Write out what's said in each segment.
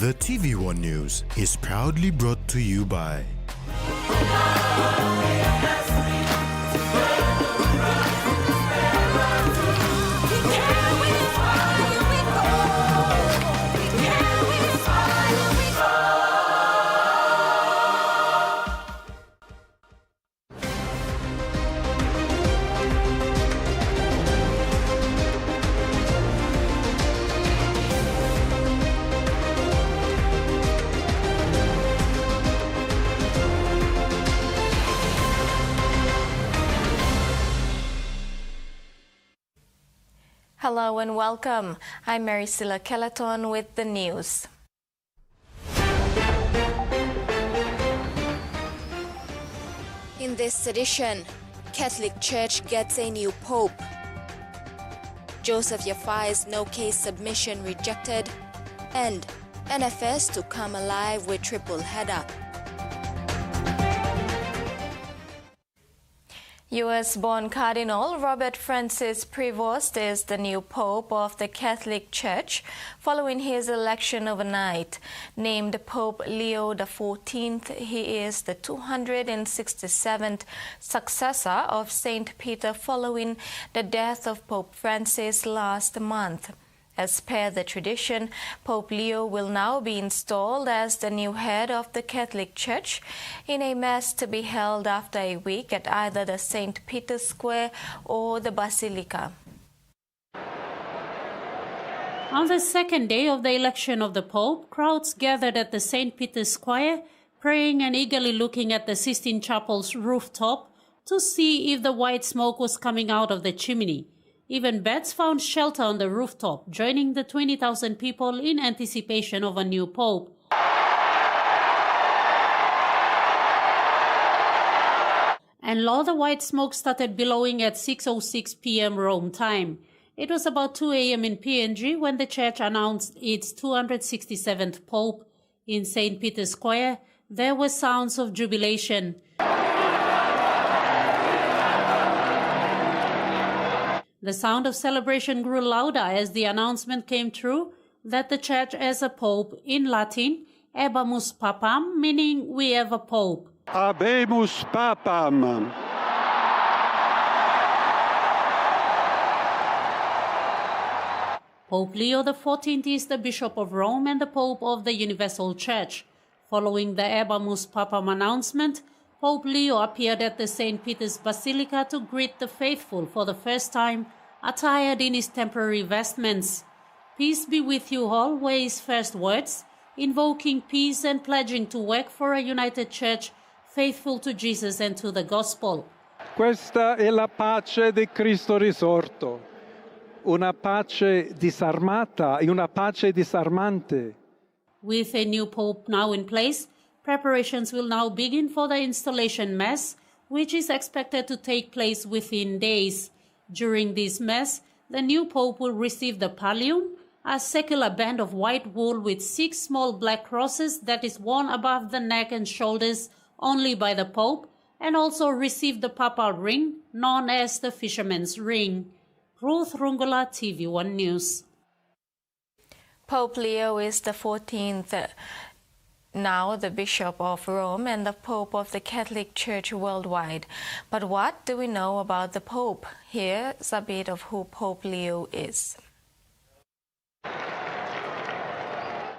The Tvwan News is proudly brought to you by Hello and welcome. I'm Maricela Kelaton with the news. In this edition, Catholic Church gets a new pope. Joseph Yafai's no-case submission rejected, and NFS to come alive with triple header. U.S.-born Cardinal Robert Francis Prevost is the new Pope of the Catholic Church following his election overnight. Named Pope Leo XIV, he is the 267th successor of St. Peter following the death of Pope Francis last month. As per the tradition, Pope Leo will now be installed as the new head of the Catholic Church in a mass to be held after a week at either the St. Peter's Square or the Basilica. On the second day of the election of the Pope, crowds gathered at the St. Peter's Square, praying and eagerly looking at the Sistine Chapel's rooftop to see if the white smoke was coming out of the chimney. Even beds found shelter on the rooftop, joining the 20,000 people in anticipation of a new pope. And lo, the white smoke started billowing at 6:06 p.m. Rome time. It was about 2 a.m. in PNG when the church announced its 267th pope. In St. Peter's Square, there were sounds of jubilation. The sound of celebration grew louder as the announcement came through that the church has a pope, in Latin, Habemus Papam, meaning we have a pope. Habemus Papam. Pope Leo XIV is the Bishop of Rome and the Pope of the Universal Church. Following the Habemus Papam announcement, Pope Leo appeared at the St. Peter's Basilica to greet the faithful for the first time, attired in his temporary vestments. Peace be with you all were his first words, invoking peace and pledging to work for a united church faithful to Jesus and to the gospel. Questa è la pace di Cristo risorto, una pace disarmata e una pace disarmante. With a new pope now in place, preparations will now begin for the installation mass, which is expected to take place within days. During this mass, the new pope will receive the pallium, a secular band of white wool with 6 small black crosses that is worn above the neck and shoulders only by the pope, and also receive the papal ring, known as the fisherman's ring. Ruth Rungula, TV1 News. Pope Leo is the 14th. Now the Bishop of Rome and the Pope of the Catholic Church worldwide. But what do we know about the Pope? Here's a bit of who Pope Leo is.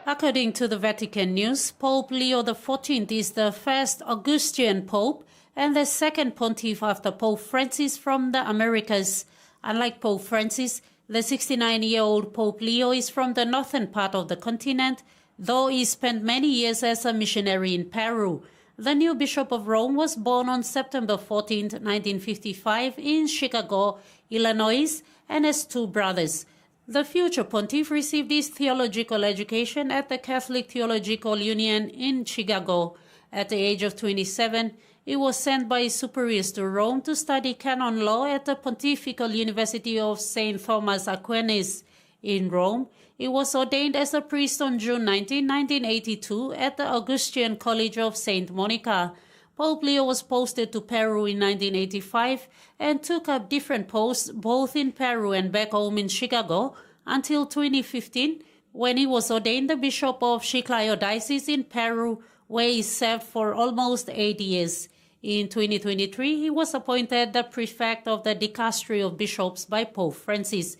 According to the Vatican News, Pope Leo XIV is the first Augustinian Pope and the second pontiff after Pope Francis from the Americas. Unlike Pope Francis, the 69-year-old Pope Leo is from the northern part of the continent, though he spent many years as a missionary in Peru. The new Bishop of Rome was born on September 14, 1955 in Chicago, Illinois, and has 2 brothers. The future pontiff received his theological education at the Catholic Theological Union in Chicago. At the age of 27, he was sent by his superiors to Rome to study canon law at the Pontifical University of St. Thomas Aquinas. In Rome, he was ordained as a priest on June 19, 1982 at the Augustinian College of St. Monica. Pope Leo was posted to Peru in 1985 and took up different posts both in Peru and back home in Chicago until 2015, when he was ordained the Bishop of Chiclayo Diocese in Peru, where he served for almost 8 years. In 2023, he was appointed the prefect of the Dicastery of Bishops by Pope Francis.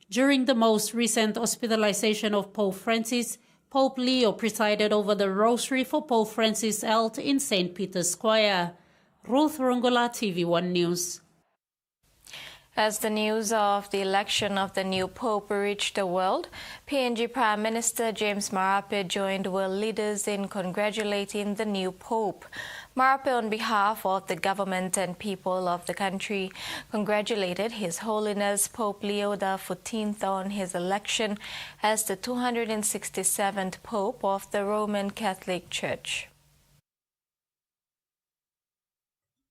During the most recent hospitalization of Pope Francis, Pope Leo presided over the rosary for Pope Francis held in St. Peter's Square. Ruth Rongola, TV1 News. As the news of the election of the new Pope reached the world, PNG Prime Minister James Marape joined world leaders in congratulating the new Pope. Marape, on behalf of the government and people of the country, congratulated His Holiness Pope Leo XIV on his election as the 267th Pope of the Roman Catholic Church.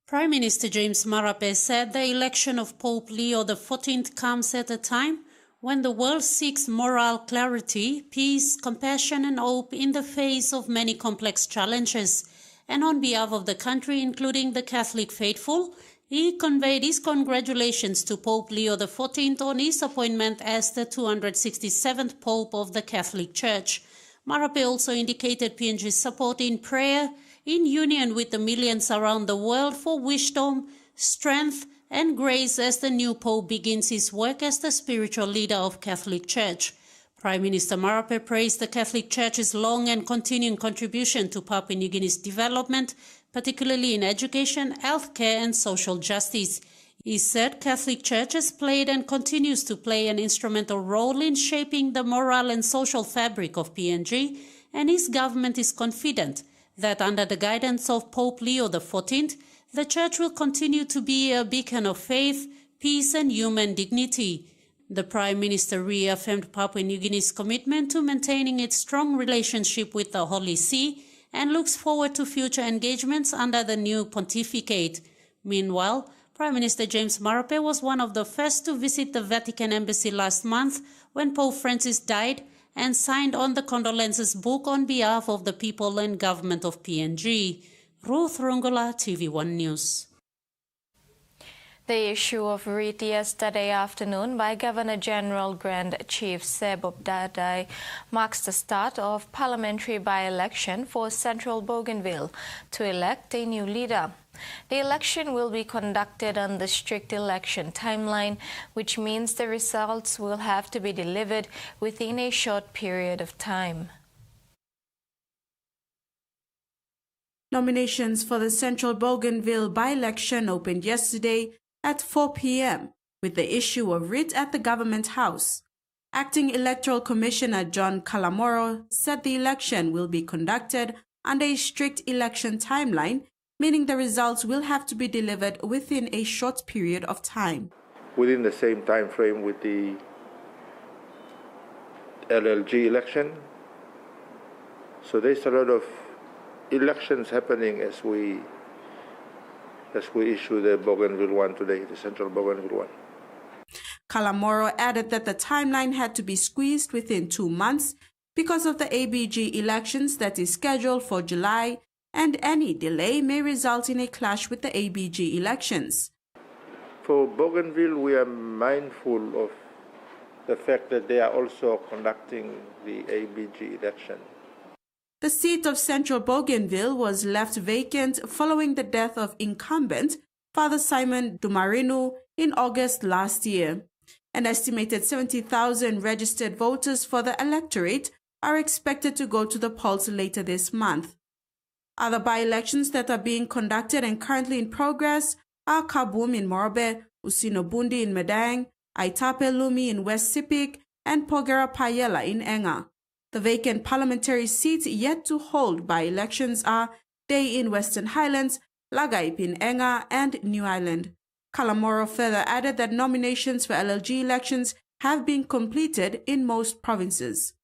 Prime Minister James Marape said the election of Pope Leo XIV comes at a time when the world seeks moral clarity, peace, compassion and hope in the face of many complex challenges. And on behalf of the country, including the Catholic faithful, he conveyed his congratulations to Pope Leo XIV on his appointment as the 267th Pope of the Catholic Church. Marape also indicated PNG's support in prayer, in union with the millions around the world, for wisdom, strength and grace as the new Pope begins his work as the spiritual leader of Catholic Church. Prime Minister Marape praised the Catholic Church's long and continuing contribution to Papua New Guinea's development, particularly in education, healthcare and social justice. He said Catholic Church has played and continues to play an instrumental role in shaping the moral and social fabric of PNG, and his government is confident that under the guidance of Pope Leo XIV, the Church will continue to be a beacon of faith, peace and human dignity. The Prime Minister reaffirmed Papua New Guinea's commitment to maintaining its strong relationship with the Holy See and looks forward to future engagements under the new pontificate. Meanwhile, Prime Minister James Marape was one of the first to visit the Vatican Embassy last month when Pope Francis died and signed on the condolences book on behalf of the people and government of PNG. Ruth Rongola, TV1 News. The issue of writ yesterday afternoon by Governor-General Grand Chief Seb Obdadai marks the start of parliamentary by-election for Central Bougainville to elect a new leader. The election will be conducted on the strict election timeline, which means the results will have to be delivered within a short period of time. Nominations for the Central Bougainville by-election opened yesterday at 4 p.m. with the issue of writ at the Government House. Acting Electoral Commissioner John Calamoro said the election will be conducted under a strict election timeline, meaning the results will have to be delivered within a short period of time. Within the same time frame with the LLG election. So there's a lot of elections happening as we issue the Bougainville one today, the Central Bougainville one. Calamoro added that the timeline had to be squeezed within 2 months because of the ABG elections that is scheduled for July, and any delay may result in a clash with the ABG elections. For Bougainville, we are mindful of the fact that they are also conducting the ABG election. The seat of Central Bougainville was left vacant following the death of incumbent Father Simon Dumarinu in August last year. An estimated 70,000 registered voters for the electorate are expected to go to the polls later this month. Other by-elections that are being conducted and currently in progress are Kabum in Morobe, Usinobundi in Medang, Aitape Lumi in West Sepik, and Pogera Payela in Enga. The vacant parliamentary seats yet to hold by-elections are Day in Western Highlands, Lagaip in Enga, and New Island. Calamoro further added that nominations for LLG elections have been completed in most provinces.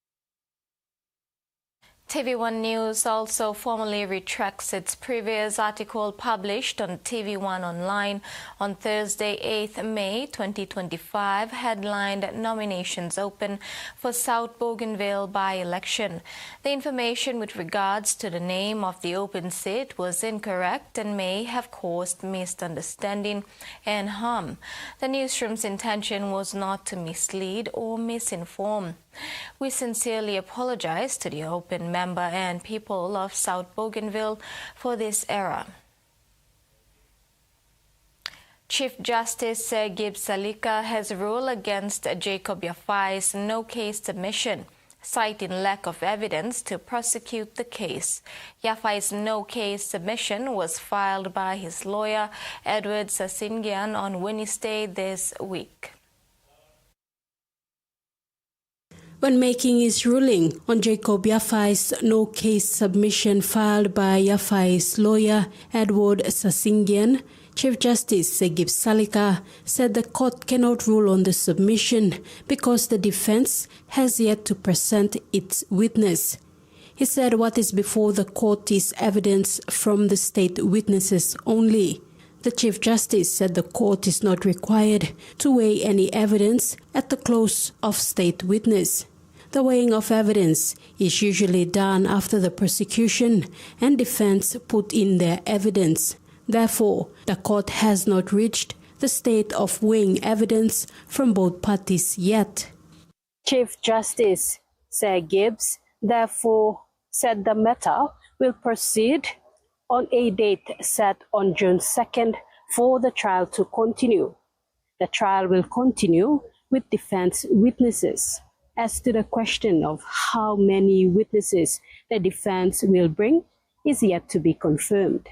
Tvwan News also formally retracts its previous article published on Tvwan Online on Thursday, 8th May 2025, headlined "Nominations Open for South Bougainville by-election." The information with regards to the name of the open seat was incorrect and may have caused misunderstanding and harm. The newsroom's intention was not to mislead or misinform. We sincerely apologize to the open member and people of South Bougainville for this error. Chief Justice Gibbs Salika has ruled against Jacob Yafai's no-case submission, citing lack of evidence to prosecute the case. Yafai's no-case submission was filed by his lawyer, Edward Sasingian, on Wednesday this week. When making his ruling on Jacob Yafai's no-case submission filed by Yafai's lawyer, Edward Sasingian, Chief Justice Gibbs Salika said the court cannot rule on the submission because the defense has yet to present its witness. He said what is before the court is evidence from the state witnesses only. The Chief Justice said the court is not required to weigh any evidence at the close of state witness. The weighing of evidence is usually done after the prosecution and defense put in their evidence. Therefore, the court has not reached the state of weighing evidence from both parties yet. Chief Justice Gibbs therefore said the matter will proceed on a date set on June 2nd for the trial to continue. The trial will continue with defense witnesses. As to the question of how many witnesses the defense will bring is yet to be confirmed.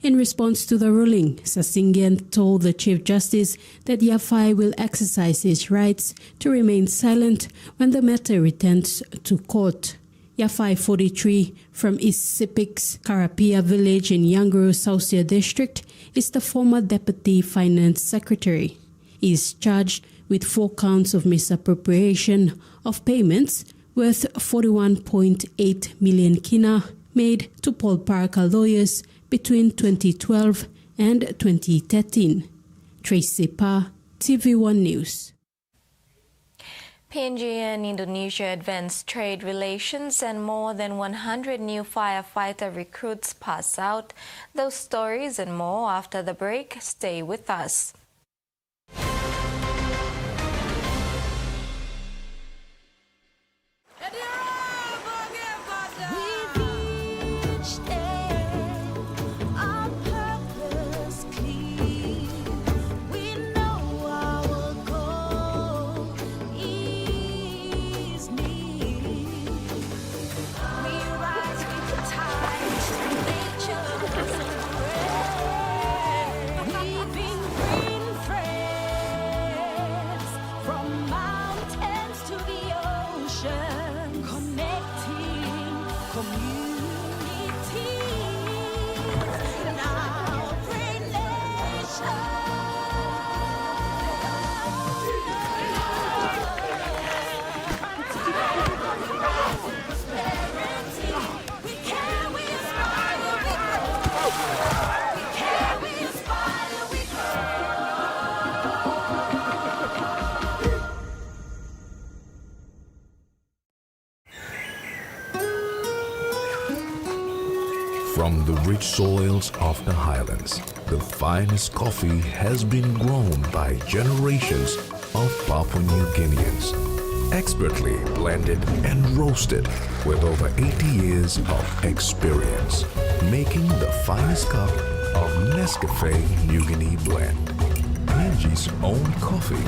In response to the ruling, Sasingian told the Chief Justice that Yafai will exercise his rights to remain silent when the matter returns to court. Yafai, 43, from East Sipik's Karapia village in Yangguru, Sausia district, is the former Deputy Finance Secretary. He is charged with 4 counts of misappropriation of payments worth 41.8 million kina made to Paul Parker lawyers between 2012 and 2013. Tracy Pa, TV1 News. PNG and Indonesia advanced trade relations and more than 100 new firefighter recruits pass out. Those stories and more after the break. Stay with us. From the rich soils of the highlands, the finest coffee has been grown by generations of Papua New Guineans, expertly blended and roasted with over 80 years of experience, making the finest cup of Nescafe New Guinea blend, PNG's own coffee.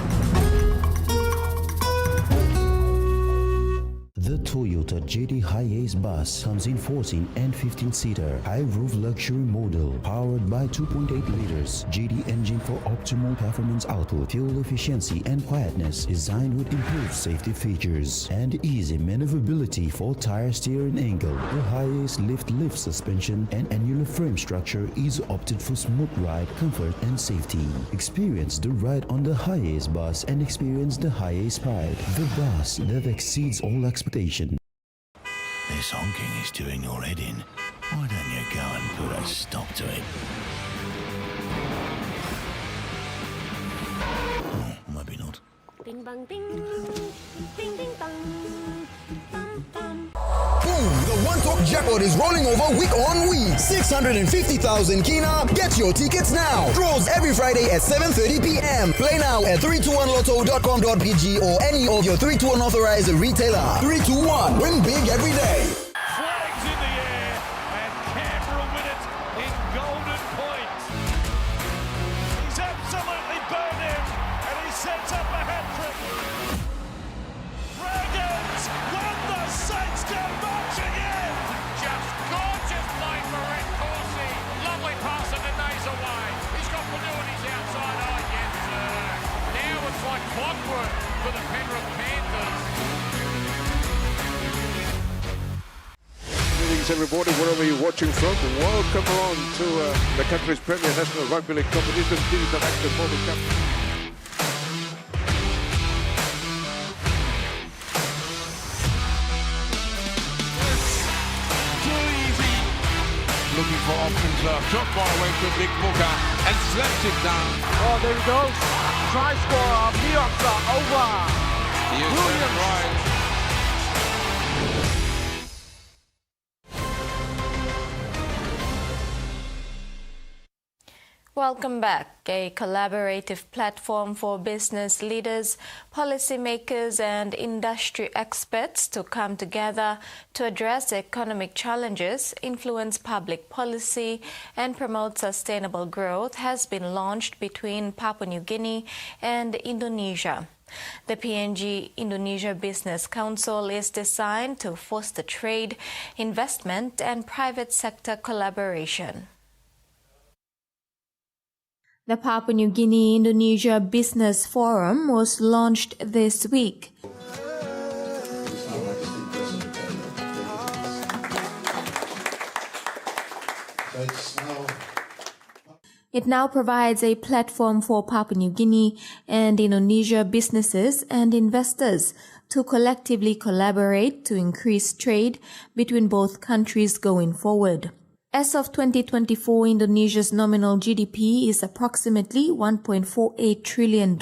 The Toyota JD Hi-Ace bus comes in 14 and 15-seater high-roof luxury model powered by 2.8 liters JD engine for optimal performance output, fuel efficiency and quietness, designed with improved safety features and easy maneuverability for tire steering angle. The Hi-Ace lift suspension and annular frame structure is opted for smooth ride, comfort and safety. Experience the ride on the Hi-Ace bus and experience the Hi-Ace pride, the bus that exceeds all expectations. They this honking is doing your head in, why don't you go and put a stop to it? Oh, maybe not. Bing bang bing, ding ding dong, bum bum. Boom! The One Top jackpot is rolling over week on week. 650,000 kina. Get your tickets now. Draws every Friday at 7:30 p.m. Play now at 321lotto.com.pg or any of your 321 authorized retailer. 321. Win big every day. Flags in the air and Canberra win it in Golden Point. He's absolutely burned him and he sets up a hat-trick. Dragons won the Saints go marching in. Just gorgeous play for Red Corsi. Lovely pass and the nays away. He's got Panuities outside. Oh, yes, sir. Now it's like clockwork for the Penrith Panthers. Greetings everybody, wherever you're watching from. Welcome along to the country's premier national rugby league competition, Digital Active World Cup. Looking for options, shot far away to Big Booker and slaps it down. Oh, there he goes. Try scorer, Bioxa over. Williams. Right. Welcome back. A collaborative platform for business leaders, policymakers and industry experts to come together to address economic challenges, influence public policy and promote sustainable growth has been launched between Papua New Guinea and Indonesia. The PNG-Indonesia Business Council is designed to foster trade, investment and private sector collaboration. The Papua New Guinea-Indonesia Business Forum was launched this week. It now provides a platform for Papua New Guinea and Indonesia businesses and investors to collectively collaborate to increase trade between both countries going forward. As of 2024, Indonesia's nominal GDP is approximately $1.48 trillion,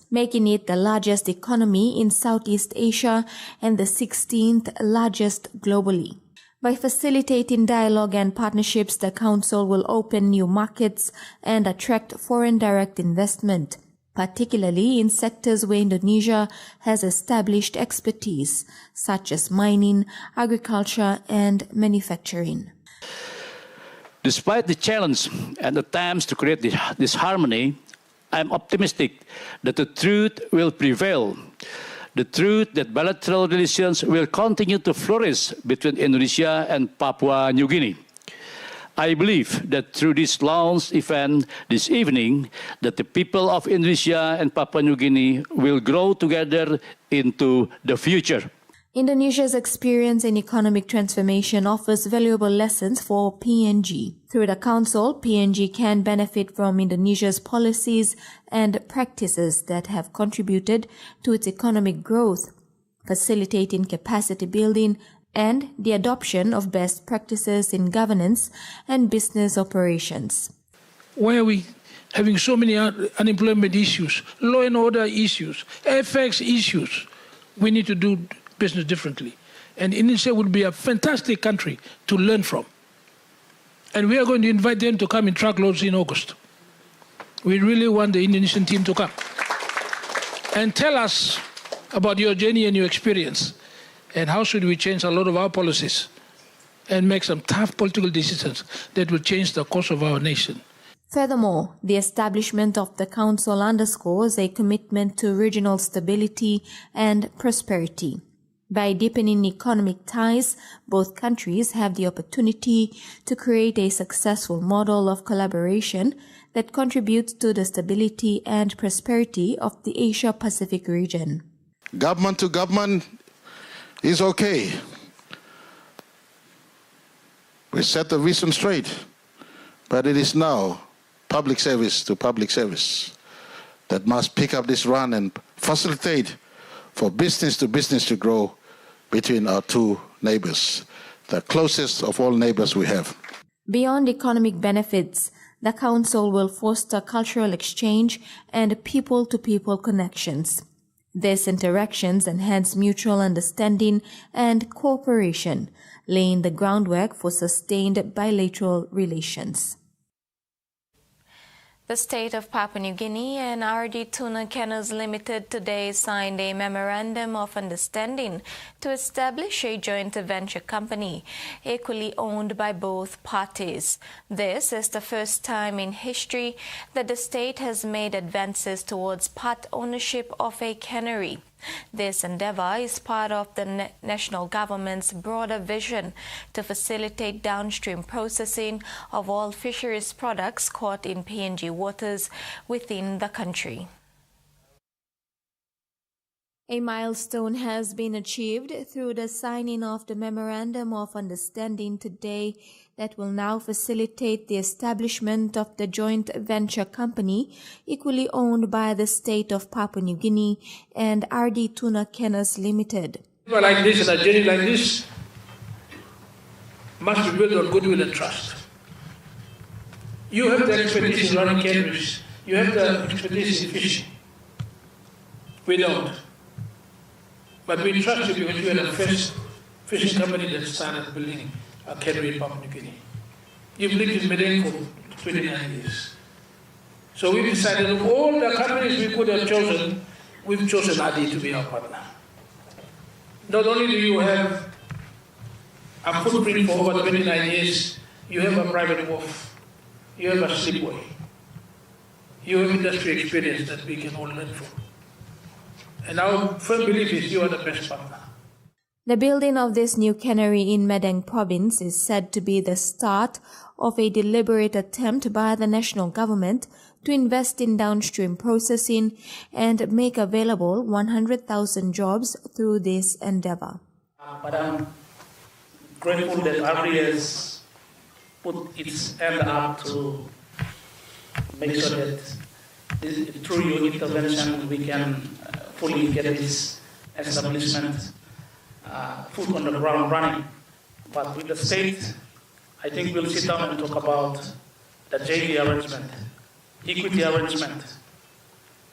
making it the largest economy in Southeast Asia and the 16th largest globally. By facilitating dialogue and partnerships, the Council will open new markets and attract foreign direct investment, particularly in sectors where Indonesia has established expertise, such as mining, agriculture, and manufacturing. Despite the challenge and attempts to create this harmony, I am optimistic that the truth will prevail. The truth that bilateral relations will continue to flourish between Indonesia and Papua New Guinea. I believe that through this launch event this evening, that the people of Indonesia and Papua New Guinea will grow together into the future. Indonesia's experience in economic transformation offers valuable lessons for PNG. Through the Council, PNG can benefit from Indonesia's policies and practices that have contributed to its economic growth, facilitating capacity building and the adoption of best practices in governance and business operations. Why are we having so many unemployment issues, law and order issues, FX issues? We need to do business differently. And Indonesia would be a fantastic country to learn from. And we are going to invite them to come in truckloads in August. We really want the Indonesian team to come and tell us about your journey and your experience and how should we change a lot of our policies and make some tough political decisions that will change the course of our nation. Furthermore, the establishment of the Council underscores a commitment to regional stability and prosperity. By deepening economic ties, both countries have the opportunity to create a successful model of collaboration that contributes to the stability and prosperity of the Asia-Pacific region. Government to government is okay. We set the vision straight, but it is now public service to public service that must pick up this run and facilitate for business to grow between our two neighbors. the closest of all neighbors we have. Beyond economic benefits, the Council will foster cultural exchange and people-to-people connections. These interactions enhance mutual understanding and cooperation, laying the groundwork for sustained bilateral relations. The state of Papua New Guinea and RD Tuna Canneries Limited today signed a memorandum of understanding to establish a joint venture company equally owned by both parties. This is the first time in history that the state has made advances towards part ownership of a cannery. This endeavor is part of the national government's broader vision to facilitate downstream processing of all fisheries products caught in PNG waters within the country. A milestone has been achieved through the signing of the Memorandum of Understanding today that will now facilitate the establishment of the joint venture company equally owned by the state of Papua New Guinea and RD Tuna Canneries Limited. People like this and a journey like this must be built on goodwill and trust. You have the expertise in running canneries. You have the expertise in fishing. We don't. But we trust you because you are the first fishing company that started building a cannery in Papua New Guinea. You've lived in Medan for 29 years. So we decided of all the companies we could have chosen, we've chosen RD to be our partner. Not only do you have a footprint for over 29 years, you have a private wharf, you have a slipway, you have industry experience that we can all learn from. And our firm belief is you are the best partner. The building of this new cannery in Madang province is said to be the start of a deliberate attempt by the national government to invest in downstream processing and make available 100,000 jobs through this endeavor. But I'm grateful that RD has put its hand up to make sure that through your intervention we can fully get this establishment foot on the ground running. But with the state, I think we'll sit down and talk about the JV arrangement, equity arrangement.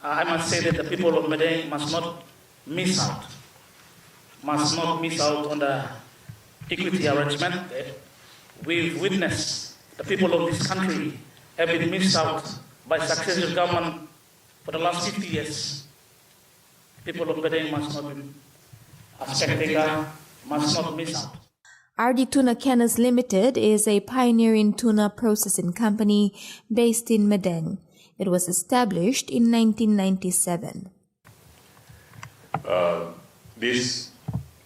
I must say that the people of Medan must not miss out on the equity arrangement. We've witnessed the people of this country have been missed out by successive government for the last 50 years. People of Medan must not be a spectator, must not miss out. RD Tuna Canneries Limited is a pioneering tuna processing company based in Medan. It was established in 1997. This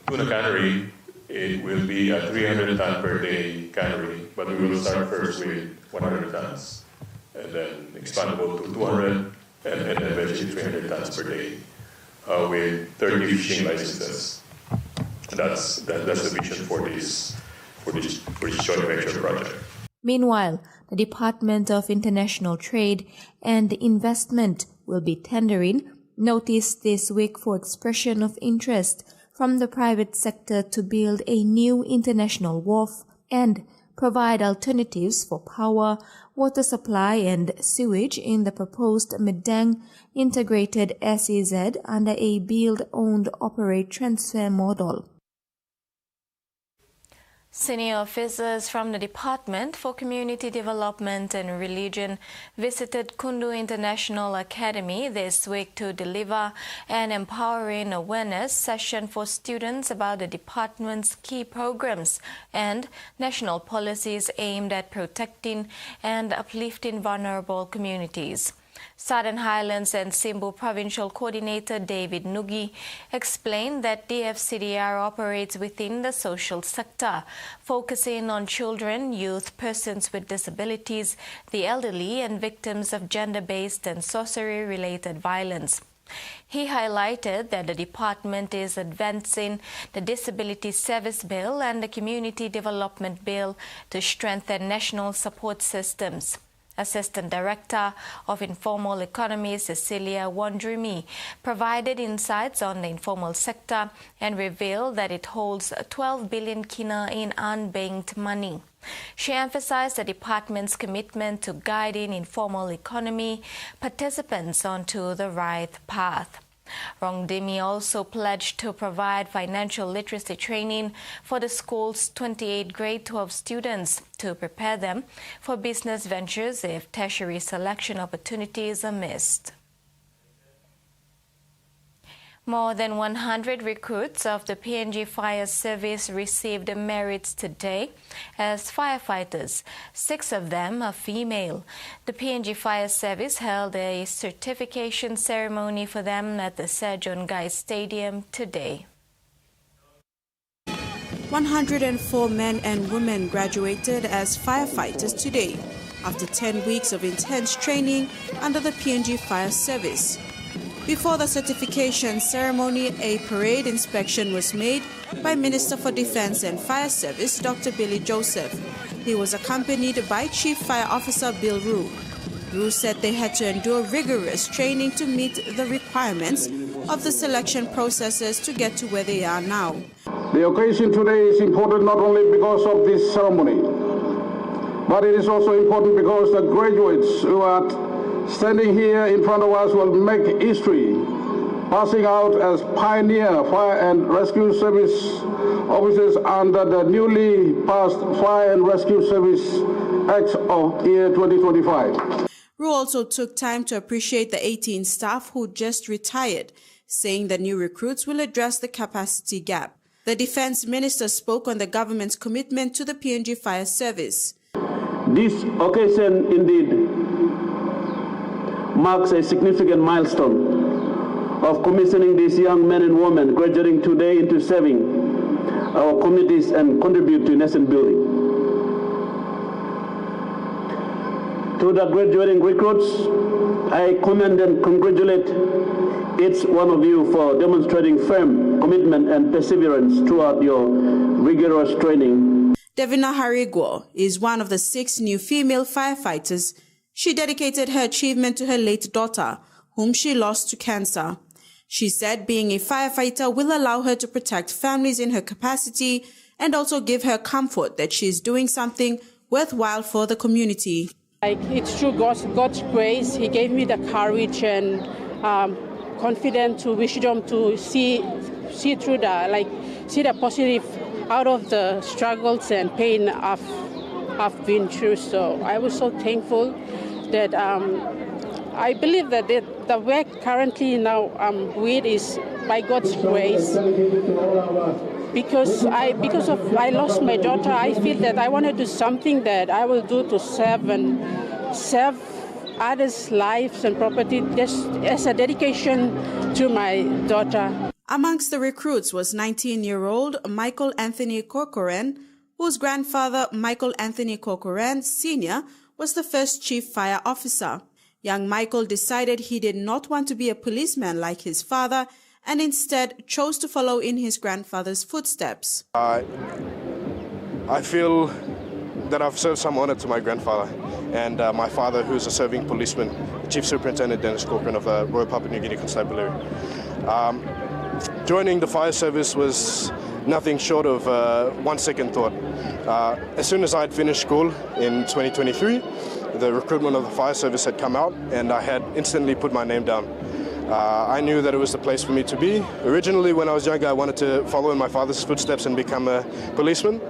tuna cannery, it will be a 300 ton per day cannery, but we will start first with 100 tons and then expandable to 200 and eventually 300 tons per day with 30 fishing licenses. That's the vision for this joint venture project. Meanwhile, the Department of International Trade and Investment will be tendering notice this week for expression of interest from the private sector to build a new international wharf and provide alternatives for power, water supply and sewage in the proposed Medang integrated SEZ under a build, owned, operate, transfer model. Senior officers from the Department for Community Development and Religion visited Kundu International Academy this week to deliver an empowering awareness session for students about the department's key programs and national policies aimed at protecting and uplifting vulnerable communities. Southern Highlands and Simbu Provincial Coordinator David Nugi explained that DFCDR operates within the social sector, focusing on children, youth, persons with disabilities, the elderly, and victims of gender-based and sorcery-related violence. He highlighted that the department is advancing the Disability Service Bill and the Community Development Bill to strengthen national support systems. Assistant Director of Informal Economy Cecilia Wandrumi provided insights on the informal sector and revealed that it holds 12 billion kina in unbanked money. She emphasized the department's commitment to guiding informal economy participants onto the right path. Rongdimi also pledged to provide financial literacy training for the school's 28 grade 12 students to prepare them for business ventures if tertiary selection opportunities are missed. More than 100 recruits of the PNG Fire Service received merits today as firefighters. 6 of them are female. The PNG Fire Service held a certification ceremony for them at the Sir John Guy Stadium today. 104 men and women graduated as firefighters today after 10 weeks of intense training under the PNG Fire Service. Before the certification ceremony, a parade inspection was made by Minister for Defence and Fire Service, Dr. Billy Joseph. He was accompanied by Chief Fire Officer Bill Rue. Rue said they had to endure rigorous training to meet the requirements of the selection processes to get to where they are now. The occasion today is important not only because of this ceremony, but it is also important because the graduates who are standing here in front of us will make history, passing out as pioneer fire and rescue service officers under the newly passed Fire and Rescue Service Act of year 2025. Rue also took time to appreciate the 18 staff who just retired, saying the new recruits will address the capacity gap. The Defence Minister spoke on the government's commitment to the PNG Fire Service. This occasion indeed marks a significant milestone of commissioning these young men and women graduating today into serving our communities and contribute to nation building. To the graduating recruits, I commend and congratulate each one of you for demonstrating firm commitment and perseverance throughout your rigorous training. Devina Harigwo is one of the 6 new female firefighters. She dedicated her achievement to her late daughter, whom she lost to cancer. She said being a firefighter will allow her to protect families in her capacity and also give her comfort that she is doing something worthwhile for the community. It's through God's grace. He gave me the courage and confidence to wisdom to see through see the positive out of the struggles and pain I've been through. So I was so thankful that I believe that the work currently now I'm with is by God's grace. Because I lost my daughter, I feel that I want to do something that I will do to serve others' lives and property just as a dedication to my daughter. Amongst the recruits was 19-year-old Michael Anthony Corcoran, whose grandfather, Michael Anthony Corcoran Sr., was the first chief fire officer. Young Michael decided he did not want to be a policeman like his father and instead chose to follow in his grandfather's footsteps. I feel that I've served some honor to my grandfather and my father, who's a serving policeman, Chief Superintendent Dennis Corcoran of the Royal Papua New Guinea Constabulary. Joining the fire service was nothing short of one second thought. As soon as I had finished school in 2023, the recruitment of the fire service had come out and I had instantly put my name down. I knew that it was the place for me to be. Originally, when I was younger, I wanted to follow in my father's footsteps and become a policeman.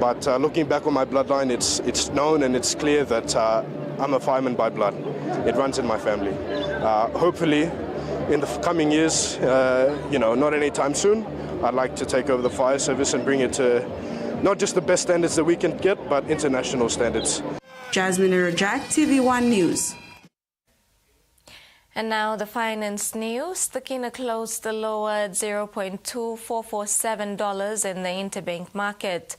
But looking back on my bloodline, it's known and it's clear that I'm a fireman by blood. It runs in my family. Hopefully, in the coming years, not anytime soon, I'd like to take over the fire service and bring it to not just the best standards that we can get, but international standards. Jasmine Rajak, TV1 News. And now the finance news. The kina closed lower at $0.2447 in the interbank market.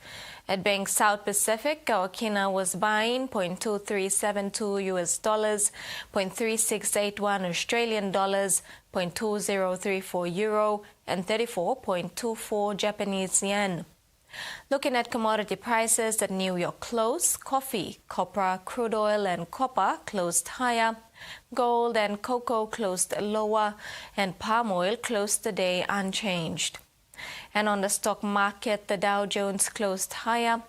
At Bank South Pacific, our kina was buying $0.2372 US dollars, $0.3681 Australian dollars, $0.2034 euro, and 34.24 Japanese yen. Looking at commodity prices at New York close, coffee, copra, crude oil and copper closed higher, gold and cocoa closed lower, and palm oil closed the day unchanged. And on the stock market, the Dow Jones closed higher,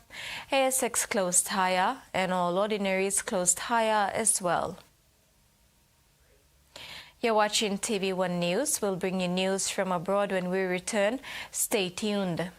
ASX closed higher, and all ordinaries closed higher as well. You're watching TV1 News. We'll bring you news from abroad when we return. Stay tuned.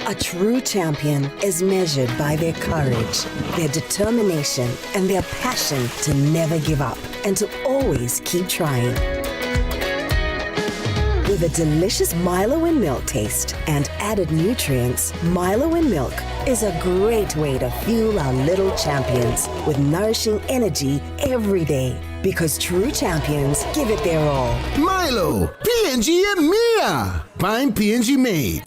A true champion is measured by their courage, their determination, and their passion to never give up and to always keep trying. With a delicious Milo in milk taste and added nutrients, Milo in milk is a great way to fuel our little champions with nourishing energy every day. Because true champions give it their all. Milo, PNG and Mia. Find PNG made.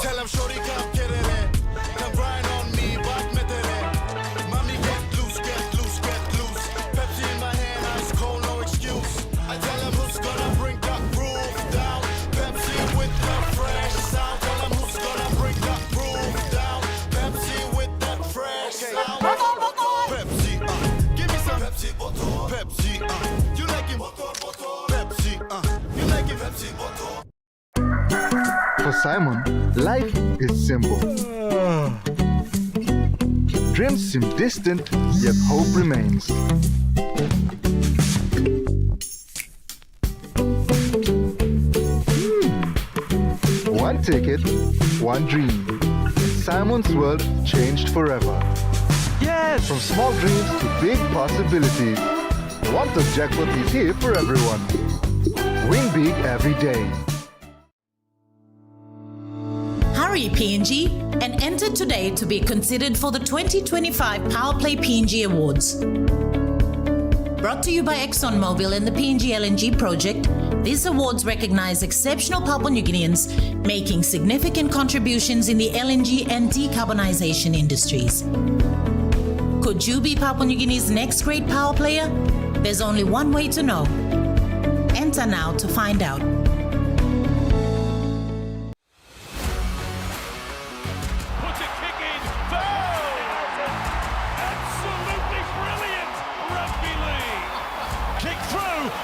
Tell him shorty come get it in. Come grind on me, but met it in. Mommy get loose, get loose, get loose. Pepsi in my hand, ice cold, no excuse. I tell him who's gonna bring that groove down. Pepsi with the fresh sound. Tell him who's gonna bring that groove down. Pepsi with that fresh sound. Pepsi, give me some Pepsi, Pepsi, you like it? Pepsi, you like it? Pepsi, For Simon, life is simple. Dreams seem distant, yet hope remains. One ticket, one dream. Simon's world changed forever. Yes! From small dreams to big possibilities. The one-top jackpot is here for everyone. Win big every day. Hurry PNG and enter today to be considered for the 2025 Power Play PNG Awards. Brought to you by ExxonMobil and the PNG LNG project, these awards recognize exceptional Papua New Guineans making significant contributions in the LNG and decarbonization industries. Could you be Papua New Guinea's next great power player? There's only one way to know. Enter now to find out.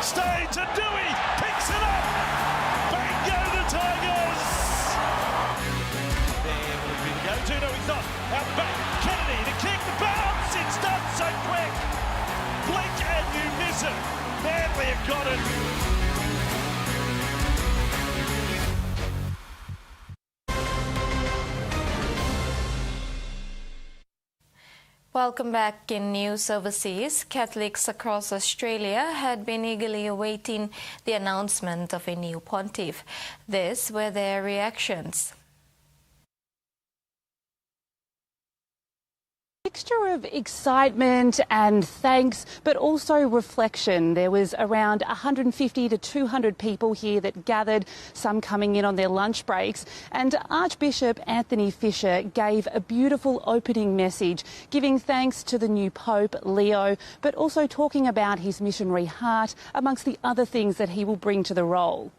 Stay to Dewey, picks it up. Bingo the Tigers. There will be go to. No, he's not. Out back, Kennedy to kick the bounce. It's done so quick. Blink and you miss it. Badly have got it. Welcome back. In news overseas, Catholics across Australia had been eagerly awaiting the announcement of a new pontiff. These were their reactions. Mixture of excitement and thanks, but also reflection. There was around 150 to 200 people here that gathered, some coming in on their lunch breaks, and Archbishop Anthony Fisher gave a beautiful opening message, giving thanks to the new Pope, Leo, but also talking about his missionary heart, amongst the other things that he will bring to the role.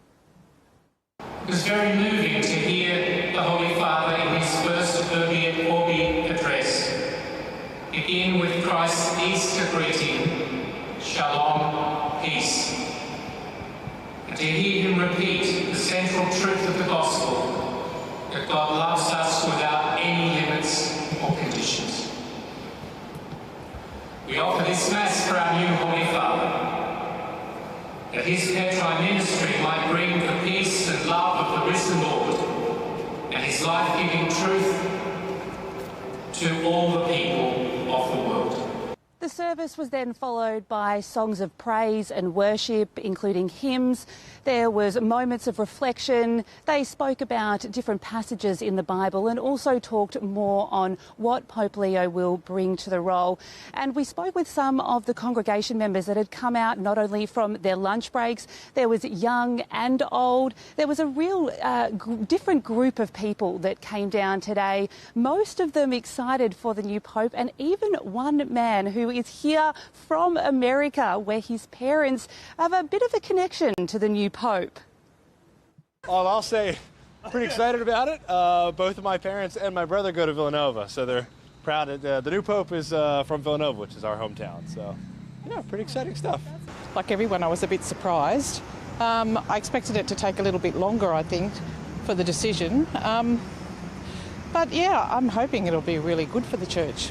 It was very moving to hear the Holy Father in his first Urbi et Orbi address begin with Christ's Easter greeting, Shalom, peace. And to hear him repeat the central truth of the gospel, that God loves us without any limits or conditions. We offer this Mass for our new Holy Father, that his Petri ministry might bring the peace and love of the risen Lord and his life-giving truth to all the people of the world. The service was then followed by songs of praise and worship, including hymns. There was moments of reflection. They spoke about different passages in the Bible and also talked more on what Pope Leo will bring to the role. And we spoke with some of the congregation members that had come out not only from their lunch breaks, there was young and old. There was a real different group of people that came down today, most of them excited for the new Pope, and even one man who is here from America, where his parents have a bit of a connection to the new Pope. Oh, I'll say pretty excited about it. Both of my parents and my brother go to Villanova, so they're proud that the new Pope is from Villanova, which is our hometown. So, yeah, pretty exciting stuff. Like everyone, I was a bit surprised. I expected it to take a little bit longer, I think, for the decision. But yeah, I'm hoping it'll be really good for the church.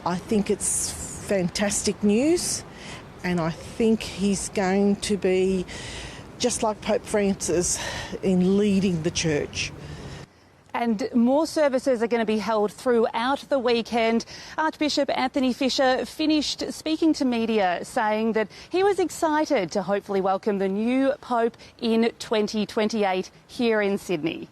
I think it's fantastic news, and I think he's going to be just like Pope Francis in leading the church. And more services are going to be held throughout the weekend. Archbishop Anthony Fisher finished speaking to media, saying that he was excited to hopefully welcome the new Pope in 2028 here in Sydney.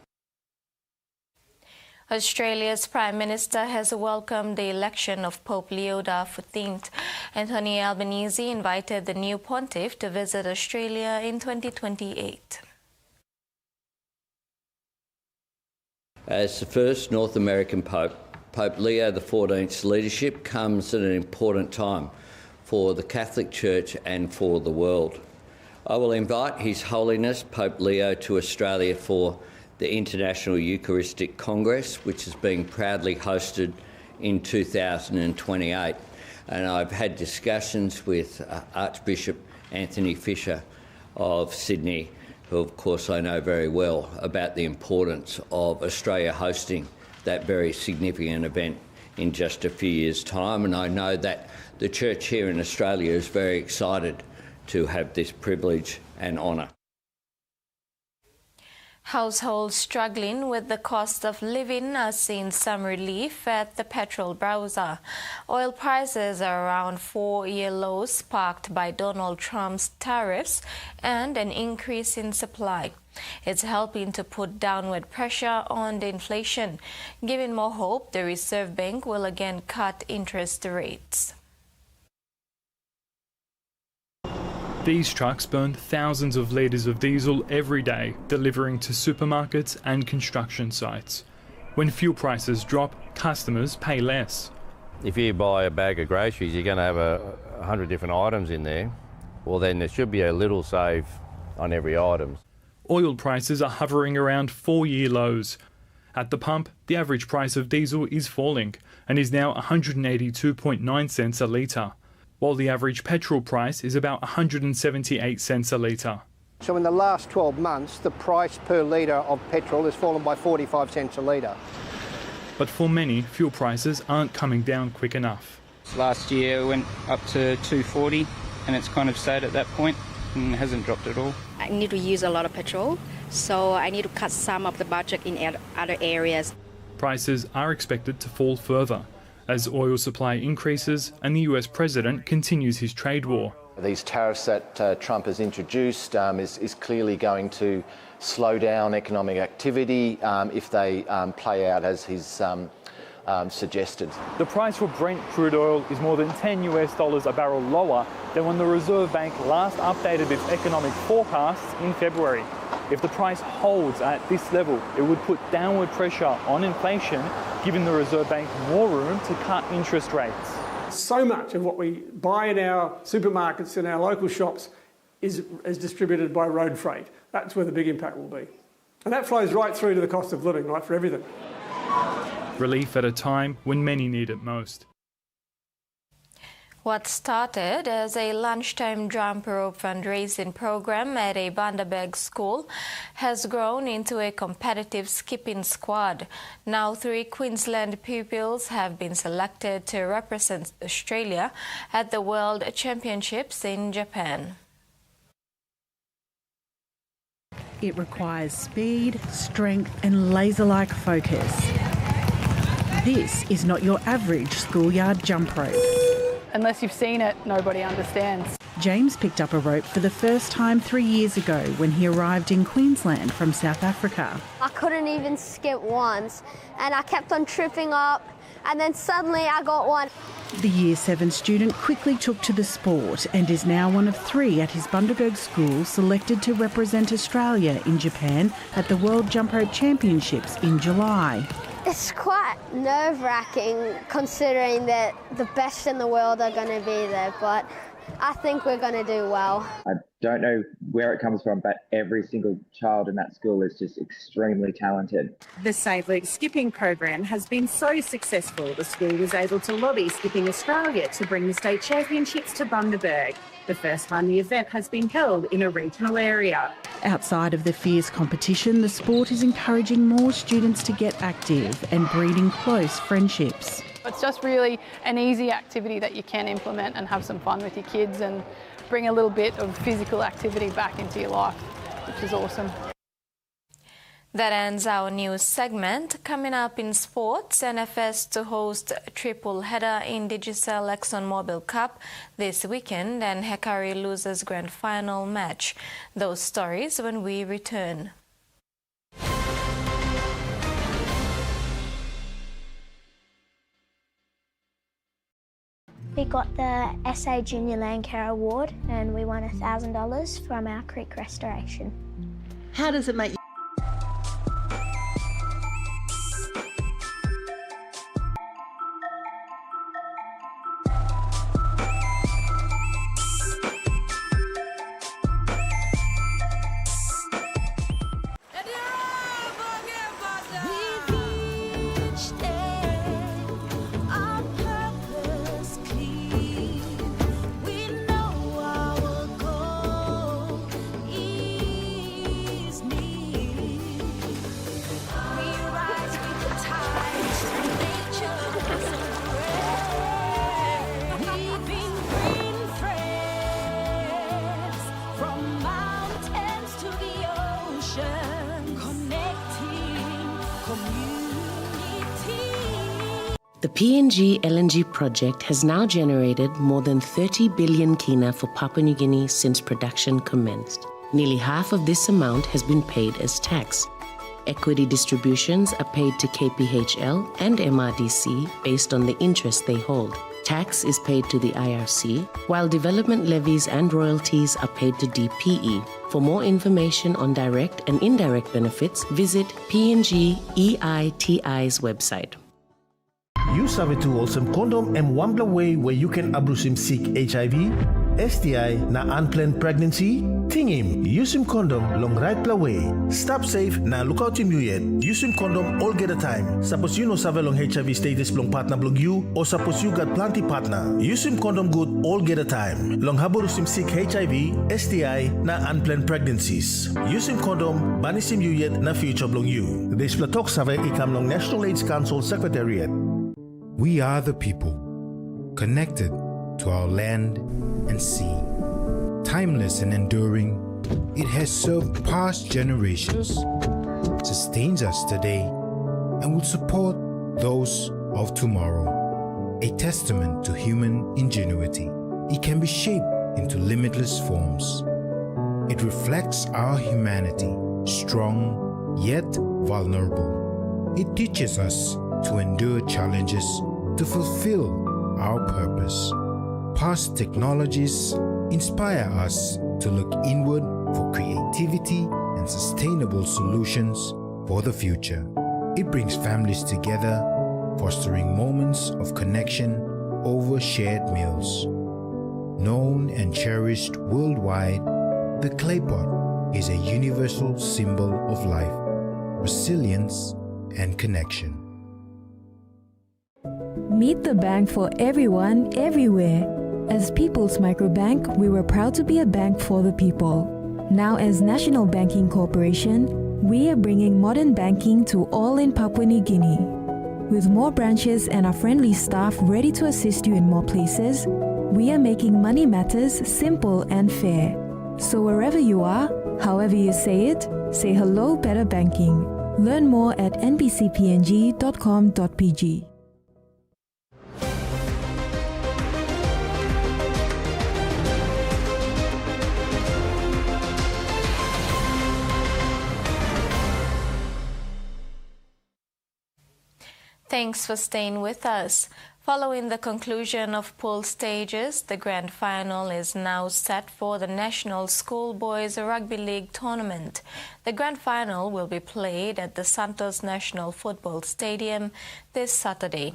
Australia's Prime Minister has welcomed the election of Pope Leo XIV. Anthony Albanese invited the new pontiff to visit Australia in 2028. As the first North American Pope, Pope Leo XIV's leadership comes at an important time for the Catholic Church and for the world. I will invite His Holiness Pope Leo to Australia for the International Eucharistic Congress, which is being proudly hosted in 2028. And I've had discussions with Archbishop Anthony Fisher of Sydney, who of course I know very well, about the importance of Australia hosting that very significant event in just a few years' time. And I know that the Church here in Australia is very excited to have this privilege and honour. Households struggling with the cost of living are seeing some relief at the petrol browser. Oil prices are around 4-year lows sparked by Donald Trump's tariffs and an increase in supply. It's helping to put downward pressure on the inflation, giving more hope the Reserve Bank will again cut interest rates. These trucks burn thousands of litres of diesel every day, delivering to supermarkets and construction sites. When fuel prices drop, customers pay less. If you buy a bag of groceries, you're going to have 100 different items in there. Well, then there should be a little save on every item. Oil prices are hovering around 4-year lows. At the pump, the average price of diesel is falling and is now 182.9 cents a litre, while the average petrol price is about 178 cents a litre. So in the last 12 months, the price per litre of petrol has fallen by 45 cents a litre. But for many, fuel prices aren't coming down quick enough. Last year it went up to $2.40 and it's kind of stayed at that point and hasn't dropped at all. I need to use a lot of petrol, so I need to cut some of the budget in other areas. Prices are expected to fall further as oil supply increases and the US president continues his trade war. These tariffs that Trump has introduced is clearly going to slow down economic activity if they play out as he's suggested. The price for Brent crude oil is more than $10 a barrel lower than when the Reserve Bank last updated its economic forecasts in February. If the price holds at this level, it would put downward pressure on inflation, giving the Reserve Bank more room to cut interest rates. So much of what we buy in our supermarkets and our local shops is distributed by road freight. That's where the big impact will be. And that flows right through to the cost of living, right, for everything. Relief at a time when many need it most. What started as a lunchtime jump rope fundraising program at a Bundaberg school has grown into a competitive skipping squad. Now 3 Queensland pupils have been selected to represent Australia at the World Championships in Japan. It requires speed, strength and laser-like focus. This is not your average schoolyard jump rope. Unless you've seen it, nobody understands. James picked up a rope for the first time 3 years ago when he arrived in Queensland from South Africa. I couldn't even skip once and I kept on tripping up and then suddenly I got one. The Year 7 student quickly took to the sport and is now one of 3 at his Bundaberg school selected to represent Australia in Japan at the World Jump Rope Championships in July. It's quite nerve-wracking considering that the best in the world are going to be there, but I think we're going to do well. I don't know where it comes from, but every single child in that school is just extremely talented. The St. Luke's skipping program has been so successful, the school was able to lobby Skipping Australia to bring the state championships to Bundaberg, the first time the event has been held in a regional area. Outside of the fierce competition, the sport is encouraging more students to get active and breeding close friendships. It's just really an easy activity that you can implement and have some fun with your kids and bring a little bit of physical activity back into your life, which is awesome. That ends our news segment. Coming up in sports, NFS to host triple header in Digicel ExxonMobil Cup this weekend and Hekari losers grand final match. Those stories when we return. We got the SA Junior Land Care Award and we won $1,000 from our creek restoration. How does it make you? The PNG LNG project has now generated more than 30 billion kina for Papua New Guinea since production commenced. Nearly half of this amount has been paid as tax. Equity distributions are paid to KPHL and MRDC based on the interest they hold. Tax is paid to the IRC, while development levies and royalties are paid to DPE. For more information on direct and indirect benefits, visit PNG-EITI's website. Use Savetu Wholesome Condom and Wambla way where you can abrusim seek HIV, STI na unplanned pregnancy, tingim. Use him condom long right pla way. Stop safe na lookout him you yet. Use him condom all get a time. Suppose you know save long HIV status long partner blog you or suppose you got plenty partner. Use him condom good all get a time. Long haburusim seek HIV, STI na unplanned pregnancies. Use him condom banisim you yet na future blog you. This pla talk save ikam long National AIDS Council Secretariat. We are the people, connected to our land and sea. Timeless and enduring, it has served past generations, sustains us today, and will support those of tomorrow. A testament to human ingenuity. It can be shaped into limitless forms. It reflects our humanity, strong yet vulnerable. It teaches us to endure challenges to fulfill our purpose. Past technologies inspire us to look inward for creativity and sustainable solutions for the future. It brings families together, fostering moments of connection over shared meals. Known and cherished worldwide, the clay pot is a universal symbol of life, resilience, and connection. Meet the bank for everyone, everywhere. As People's Microbank, we were proud to be a bank for the people. Now as National Banking Corporation, we are bringing modern banking to all in Papua New Guinea. With more branches and our friendly staff ready to assist you in more places, we are making money matters simple and fair. So wherever you are, however you say it, say hello better banking. Learn more at nbcpng.com.pg. Thanks for staying with us. Following the conclusion of pool stages, the grand final is now set for the National Schoolboys Rugby League tournament. The grand final will be played at the Santos National Football Stadium this Saturday.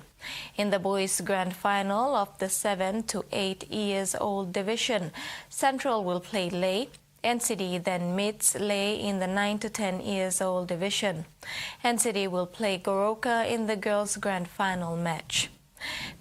In the boys' grand final of the 7 to 8 years old division, Central will play Ley. NCD then meets Ley in the 9 to 10 years old division. NCD will play Goroka in the girls' grand final match.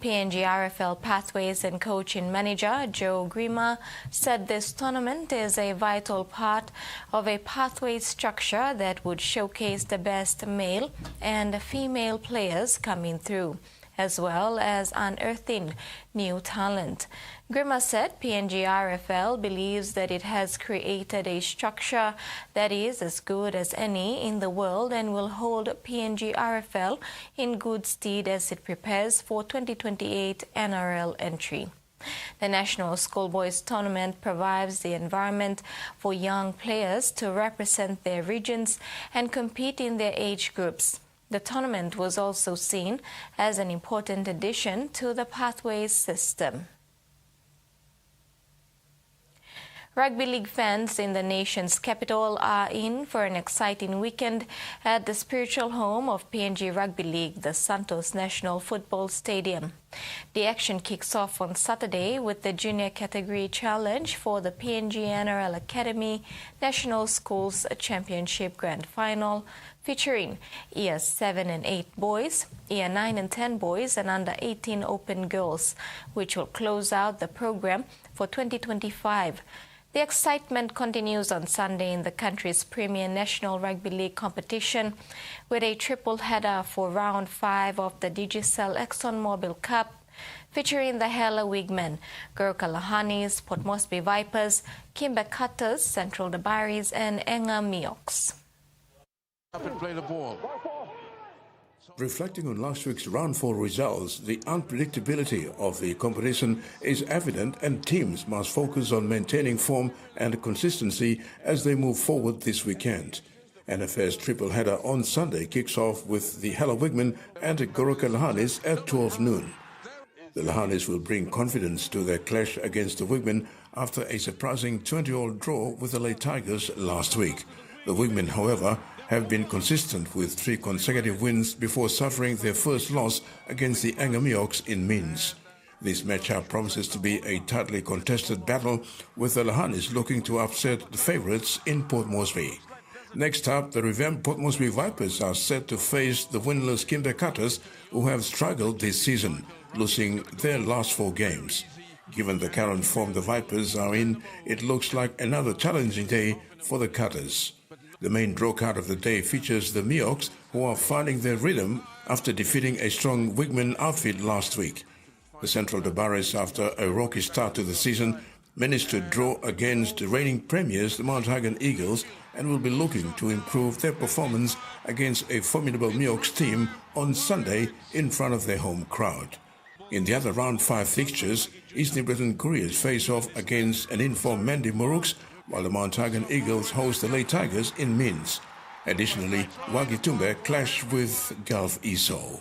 PNG-RFL Pathways and coaching manager Joe Grima said this tournament is a vital part of a pathway structure that would showcase the best male and female players coming through, as well as unearthing new talent. Grima said PNG-RFL believes that it has created a structure that is as good as any in the world and will hold PNG-RFL in good stead as it prepares for 2028 NRL entry. The National Schoolboys Tournament provides the environment for young players to represent their regions and compete in their age groups. The tournament was also seen as an important addition to the Pathways system. Rugby league fans in the nation's capital are in for an exciting weekend at the spiritual home of PNG Rugby League, the Santos National Football Stadium. The action kicks off on Saturday with the Junior Category Challenge for the PNG NRL Academy National Schools Championship Grand Final, featuring Year 7 and 8 boys, Year 9 and 10 boys and Under 18 Open girls, which will close out the program for 2025. The excitement continues on Sunday in the country's premier National Rugby League competition with a triple header for Round 5 of the Digicel ExxonMobil Cup, featuring the Hela Wigmen, Gurkha Lahanis, Port Moresby Vipers, Kimber Cutters, Central Dabaris and Enga Mioks. Up and play the ball. Reflecting on last week's Round 4 results, the unpredictability of the competition is evident and teams must focus on maintaining form and consistency as they move forward this weekend. NFS triple header on Sunday kicks off with the Hela Wigmen and Goroka Lahanis at 12 noon. The Lahanis will bring confidence to their clash against the Wigmen after a surprising 20-all draw with the Ley Tigers last week. The Wigmen, however, have been consistent with 3 consecutive wins before suffering their first loss against the Angamioks in Means. This matchup promises to be a tightly contested battle, with the Lahanis looking to upset the favourites in Port Moresby. Next up, the revamped Port Moresby Vipers are set to face the winless Kimber Cutters, who have struggled this season, losing their last 4 games. Given the current form the Vipers are in, it looks like another challenging day for the Cutters. The main draw card of the day features the Mioks, who are finding their rhythm after defeating a strong Wigman outfit last week. The Central Dabaris, after a rocky start to the season, managed to draw against the reigning premiers, the Mount Hagen Eagles, and will be looking to improve their performance against a formidable Mioks team on Sunday in front of their home crowd. In the other Round 5 fixtures, East New Britain Couriers face off against an informed Mandy Muruks, while the Mount Hagen Eagles host the Ley Tigers in Means. Additionally, Wagitumbe clash with Gulf ESO.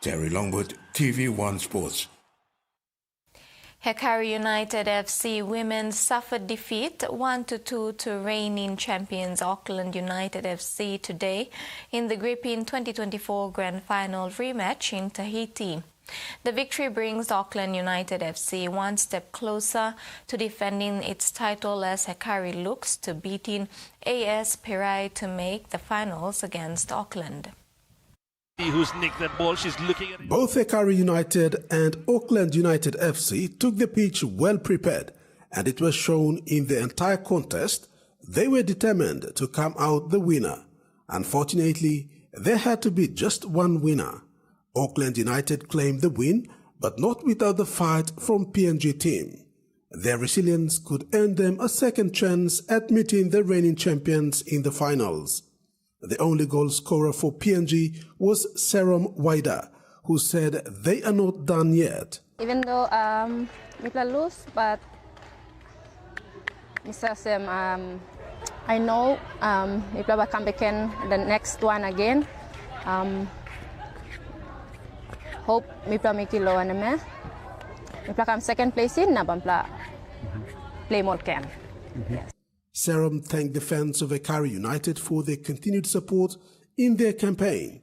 Terry Longwood, TV1 Sports. Hekari United FC women suffered defeat 1-2 to reigning champions Auckland United FC today in the gripping 2024 Grand Final rematch in Tahiti. The victory brings Auckland United FC one step closer to defending its title as Hekari looks to beating AS Perai to make the finals against Auckland. Who's nicked that ball, she's looking at it. Both Ekari United and Auckland United FC took the pitch well prepared, and it was shown in the entire contest. They were determined to come out the winner. Unfortunately, there had to be just one winner. Auckland United claimed the win, but not without the fight from PNG team. Their resilience could earn them a second chance at meeting the reigning champions in the finals. The only goal scorer for PNG was Serom Waida, who said they are not done yet. Even though we lose, but Mr. Sam, I know we will come back in the next one again. Hope we will make it low and we will come second place in Nabampla play more can. Yes. Serom thanked the fans of Ekari United for their continued support in their campaign.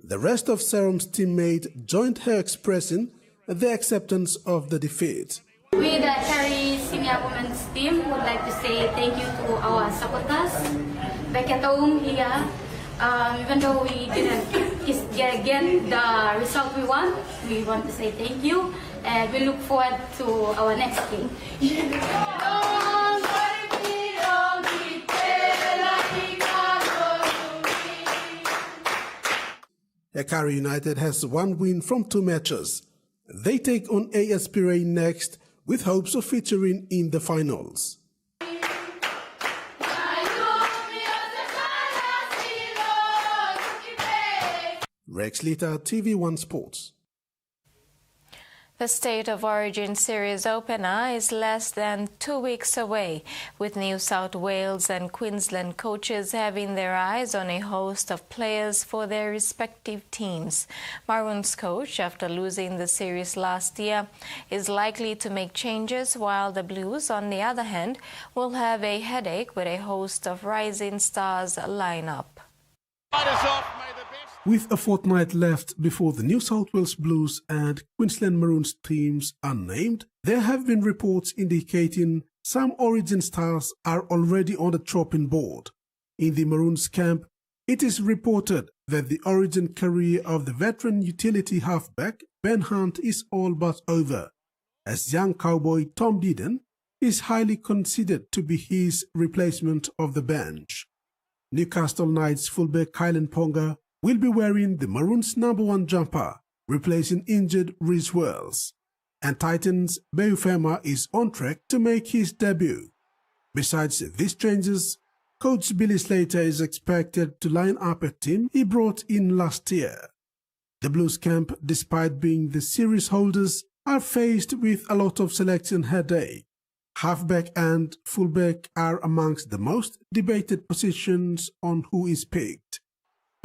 The rest of Serom's teammates joined her expressing their acceptance of the defeat. We, the Ekari senior women's team, would like to say thank you to our supporters back at home here. Even though we didn't get again the result we want to say thank you, and we look forward to our next game. Ekari United has one win from 2 matches. They take on AS Pirei next, with hopes of featuring in the finals. Rex Lita, TV1 Sports. The State of Origin Series opener is less than 2 weeks away, with New South Wales and Queensland coaches having their eyes on a host of players for their respective teams. Maroons coach, after losing the series last year, is likely to make changes, while the Blues, on the other hand, will have a headache with a host of rising stars lineup. With a fortnight left before the New South Wales Blues and Queensland Maroons teams are named, there have been reports indicating some Origin stars are already on the chopping board. In the Maroons camp, it is reported that the Origin career of the veteran utility halfback Ben Hunt is all but over, as young cowboy Tom Deeden is highly considered to be his replacement of the bench. Newcastle Knights fullback Kylan Ponga will be wearing the Maroons' #1 jumper, replacing injured Rhys Wells. And Titans' Beufema is on track to make his debut. Besides these changes, coach Billy Slater is expected to line up a team he brought in last year. The Blues camp, despite being the series holders, are faced with a lot of selection headache. Halfback and fullback are amongst the most debated positions on who is picked.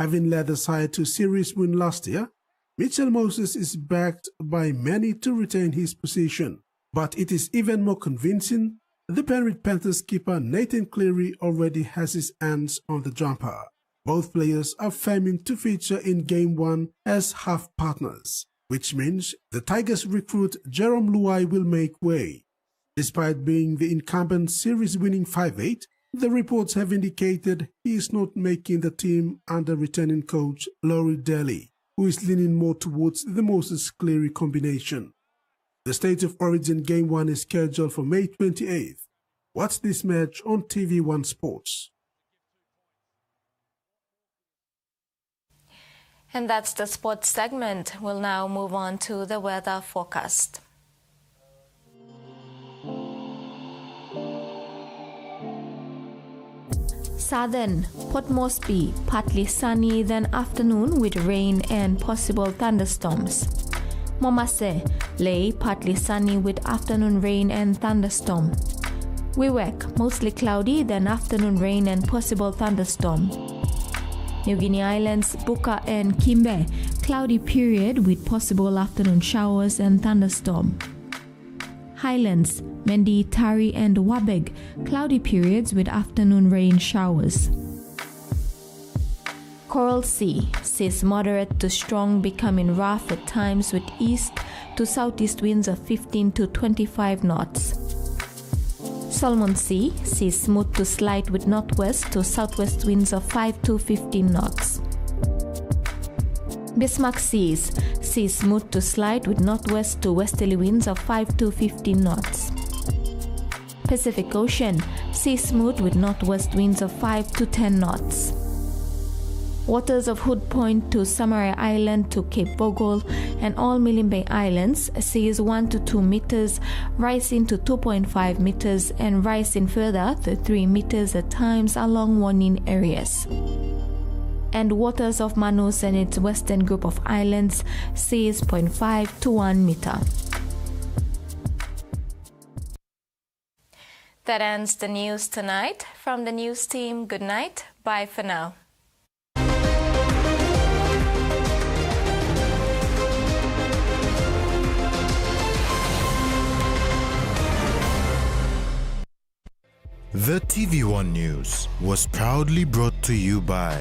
Having led the side to series win last year, Mitchell Moses is backed by many to retain his position. But it is even more convincing the Penrith Panthers keeper Nathan Cleary already has his hands on the jumper. Both players are famed to feature in Game 1 as half partners, which means the Tigers recruit Jerome Luai will make way. Despite being the incumbent series-winning 5'8", the reports have indicated he is not making the team under returning coach Laurie Daly, who is leaning more towards the Moses-Cleary combination. The State of Origin Game 1 is scheduled for May 28th. Watch this match on TV1 Sports. And that's the sports segment. We'll now move on to the weather forecast. Southern, Port Moresby, partly sunny, then afternoon with rain and possible thunderstorms. Momase, Ley, partly sunny with afternoon rain and thunderstorm. Wewak, mostly cloudy, then afternoon rain and possible thunderstorm. New Guinea Islands, Buka and Kimbe, cloudy period with possible afternoon showers and thunderstorm. Highlands, Mendi, Tari and Wabeg, cloudy periods with afternoon rain showers. Coral Sea, seas moderate to strong, becoming rough at times with east to southeast winds of 15 to 25 knots. Solomon Sea, seas smooth to slight with northwest to southwest winds of 5 to 15 knots. Bismarck Seas. Seas smooth to slight with northwest to westerly winds of 5 to 15 knots. Pacific Ocean. Seas smooth with northwest winds of 5 to 10 knots. Waters of Hood Point to Samarai Island to Cape Bogle and all Milne Bay Islands, seas 1 to 2 meters, rising to 2.5 meters and rising further to 3 meters at times along warning areas. And waters of Manus and its western group of islands, seas 0.5 to 1 meter. That ends the news tonight. From the news team, good night. Bye for now. The Tvwan News was proudly brought to you by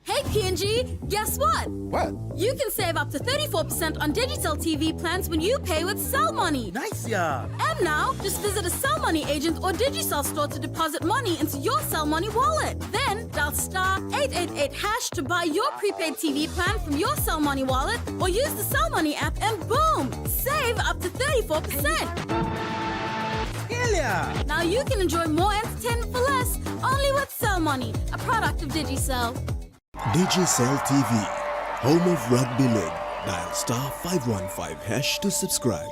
Hey PNG, guess what? What? You can save up to 34% on digital TV plans when you pay with Cell Money. Nice, yeah. And now, just visit a Cell Money agent or Digicel store to deposit money into your Cell Money wallet. Then dial *888# to buy your prepaid TV plan from your Cell Money wallet or use the Cell Money app and boom! Save up to 34%. Yeah. Now you can enjoy more entertainment for less, only with Cell Money, a product of Digicel. Digicel TV, home of Rugby League. Dial *515# to subscribe.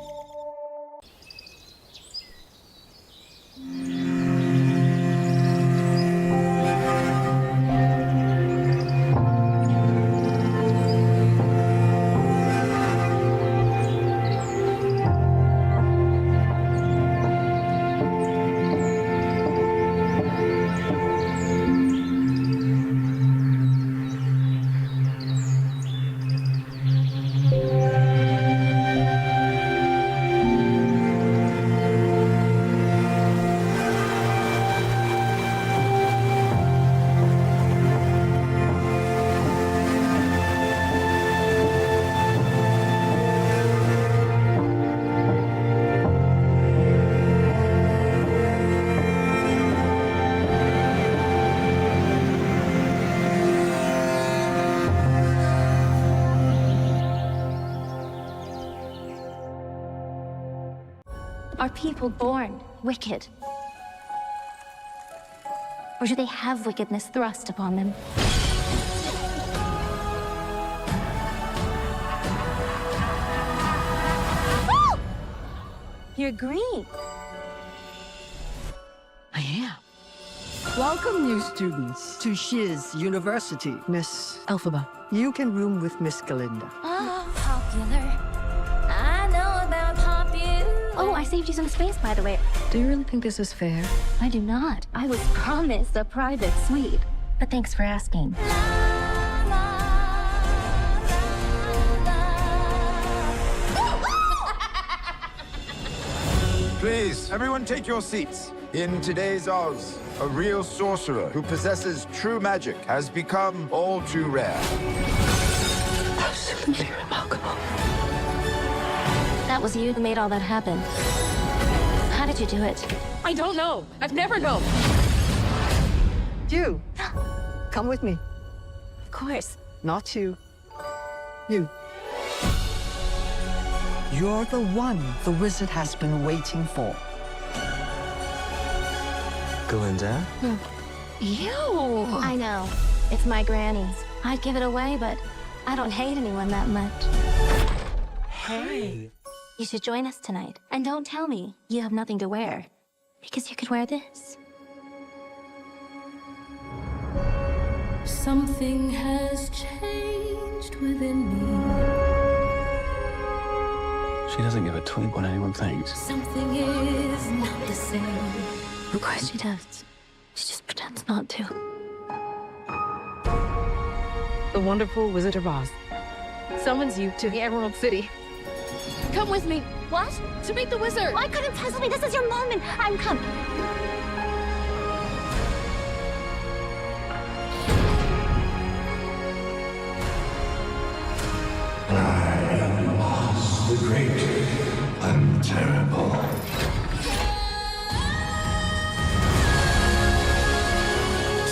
Are people born wicked? Or do they have wickedness thrust upon them? Oh! You're green. I am. Welcome, new students, to Shiz University. Miss Elphaba, you can room with Miss Galinda. Oh, popular. I know about popular. Oh, I saved you some space, by the way. Do you really think this is fair? I do not. I was promised a private suite. But thanks for asking. Please, everyone take your seats. In today's Oz, a real sorcerer who possesses true magic has become all too rare. Absolutely remarkable. That was you who made all that happen. How did you do it? I don't know. I've never known. You. Come with me. Of course. Not you. You. You're the one the wizard has been waiting for. Galinda? Ew. I know. It's my granny's. I'd give it away, but I don't hate anyone that much. Hey. You should join us tonight. And don't tell me you have nothing to wear. Because you could wear this. Something has changed within me. She doesn't give a twig what anyone thinks. Something is not the same. Of course she does. She just pretends not to. The wonderful Wizard of Oz summons you to the Emerald City. Come with me. What? To meet the wizard. Why couldn't tell me? This is your moment. I'm coming.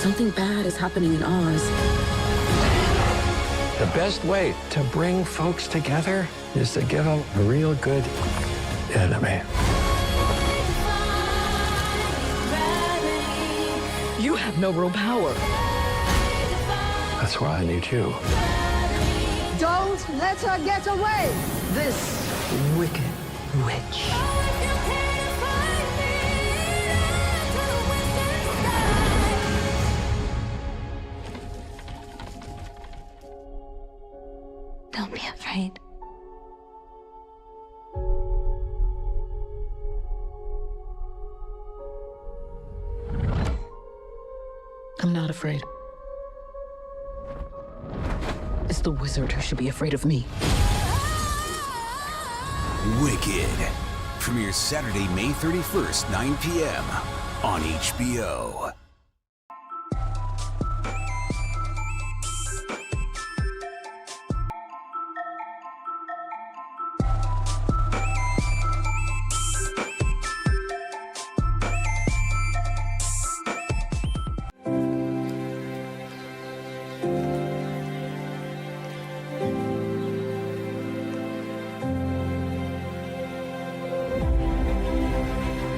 Something bad is happening in Oz. The best way to bring folks together is to give them a real good enemy. You have no real power. That's why I need you. Don't let her get away! This wicked witch. Don't be afraid. I'm not afraid. It's the wizard who should be afraid of me. Wicked premieres Saturday, May 31st, 9 p.m. on HBO.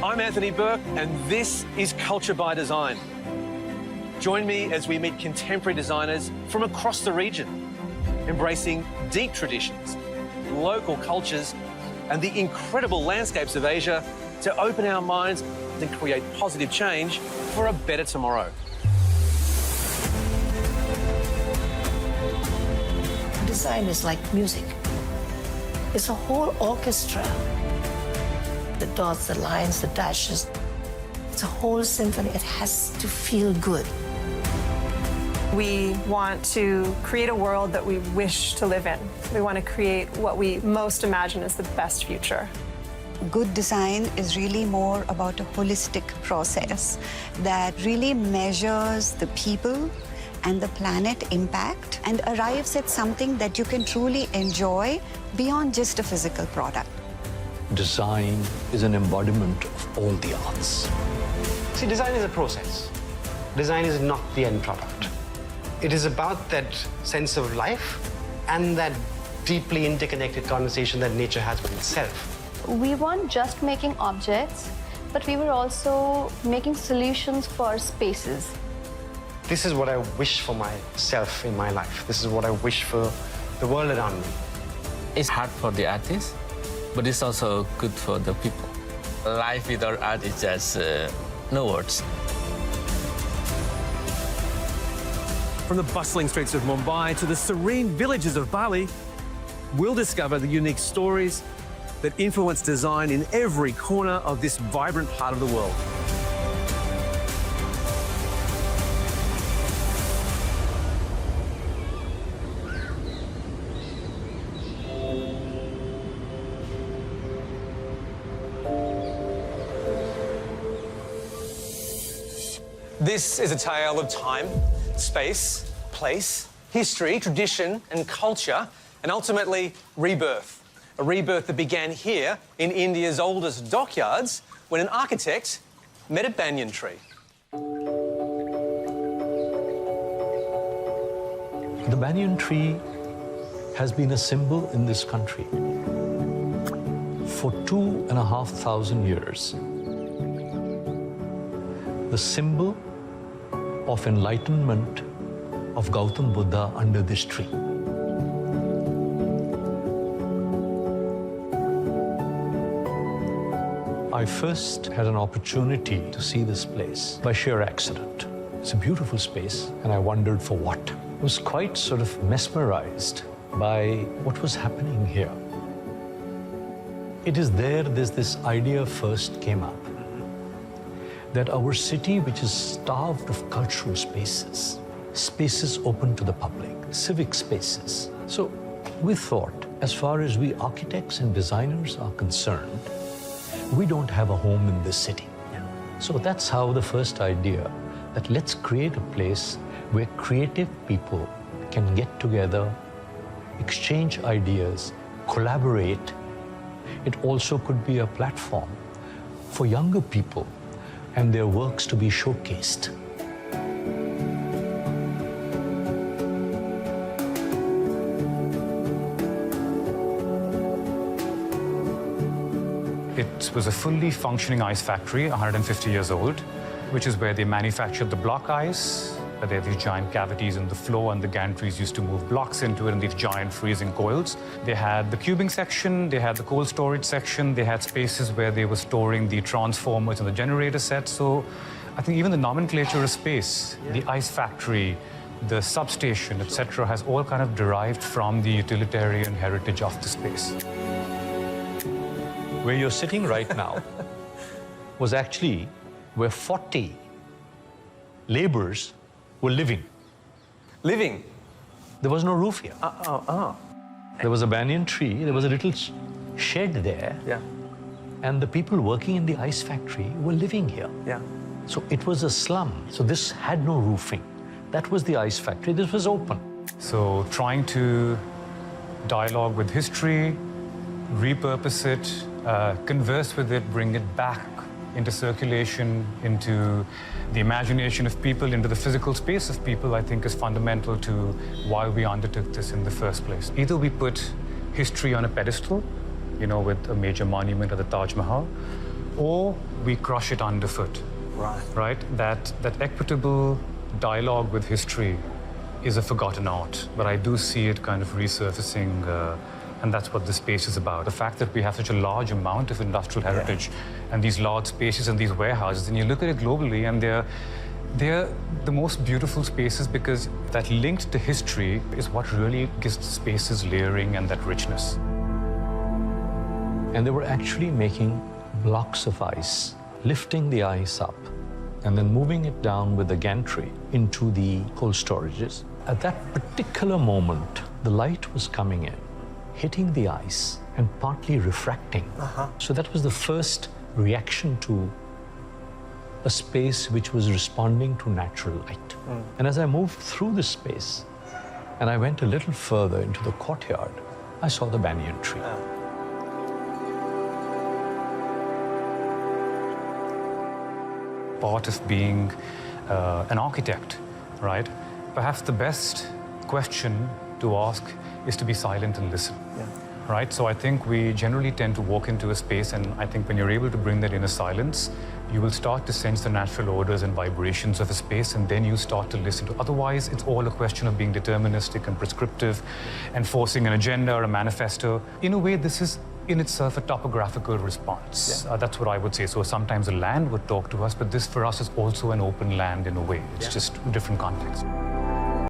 I'm Anthony Burke, and this is Culture by Design. Join me as we meet contemporary designers from across the region, embracing deep traditions, local cultures, and the incredible landscapes of Asia to open our minds and create positive change for a better tomorrow. Design is like music. It's a whole orchestra. The dots, the lines, the dashes. It's a whole symphony. It has to feel good. We want to create a world that we wish to live in. We want to create what we most imagine as the best future. Good design is really more about a holistic process that really measures the people and the planet impact and arrives at something that you can truly enjoy beyond just a physical product. Design is an embodiment of all the arts. See, design is a process. Design is not the end product. It is about that sense of life and that deeply interconnected conversation that nature has with itself. We weren't just making objects, but we were also making solutions for spaces. This is what I wish for myself in my life. This is what I wish for the world around me. It's hard for the artist, but it's also good for the people. Life without art is just no words. From the bustling streets of Mumbai to the serene villages of Bali, we'll discover the unique stories that influence design in every corner of this vibrant part of the world. This is a tale of time, space, place, history, tradition and culture, and ultimately rebirth. A rebirth that began here in India's oldest dockyards when an architect met a banyan tree. The banyan tree has been a symbol in this country for 2,500 years. The symbol of enlightenment of Gautam Buddha under this tree. I first had an opportunity to see this place by sheer accident. It's a beautiful space, and I wondered for what. I was quite sort of mesmerized by what was happening here. It is there's this idea first came up that our city, which is starved of cultural spaces, spaces open to the public, civic spaces. So we thought, as far as we architects and designers are concerned, we don't have a home in this city. So that's how the first idea, that let's create a place where creative people can get together, exchange ideas, collaborate. It also could be a platform for younger people and their works to be showcased. It was a fully functioning ice factory, 150 years old, which is where they manufactured the block ice. There are these giant cavities in the floor, and the gantries used to move blocks into it in these giant freezing coils. They had the cubing section, they had the cold storage section, they had spaces where they were storing the transformers and the generator sets. So I think even the nomenclature of space, the ice factory, the substation, etc., has all kind of derived from the utilitarian heritage of the space. Where you're sitting right now was actually where 40 laborers were living. Living? There was no roof here. There was a banyan tree, there was a little shed there. Yeah. And the people working in the ice factory were living here. Yeah. So it was a slum. So this had no roofing. That was the ice factory. This was open. So trying to dialogue with history, repurpose it, converse with it, bring it back into circulation, into the imagination of people, into the physical space of people, I think is fundamental to why we undertook this in the first place. Either we put history on a pedestal, you know, with a major monument or the Taj Mahal, or we crush it underfoot. Right. Right? That equitable dialogue with history is a forgotten art, but I do see it kind of resurfacing, and that's what this space is about. The fact that we have such a large amount of industrial heritage and these large spaces and these warehouses, and you look at it globally, and they're the most beautiful spaces because that linked to history is what really gives the spaces layering and that richness. And they were actually making blocks of ice, lifting the ice up, and then moving it down with the gantry into the cold storages. At that particular moment, the light was coming in, hitting the ice, and partly refracting. So that was the first reaction to a space which was responding to natural light. And as I moved through the space, and I went a little further into the courtyard, I saw the banyan tree. Part of being an architect, right? Perhaps the best question to ask is to be silent and listen, right? So I think we generally tend to walk into a space, and I think when you're able to bring that inner silence, you will start to sense the natural odors and vibrations of a space, and then you start to listen to. Otherwise, it's all a question of being deterministic and prescriptive and forcing an agenda or a manifesto. In a way, this is in itself a topographical response. That's what I would say. So sometimes a land would talk to us, but this for us is also an open land in a way. It's just a different context.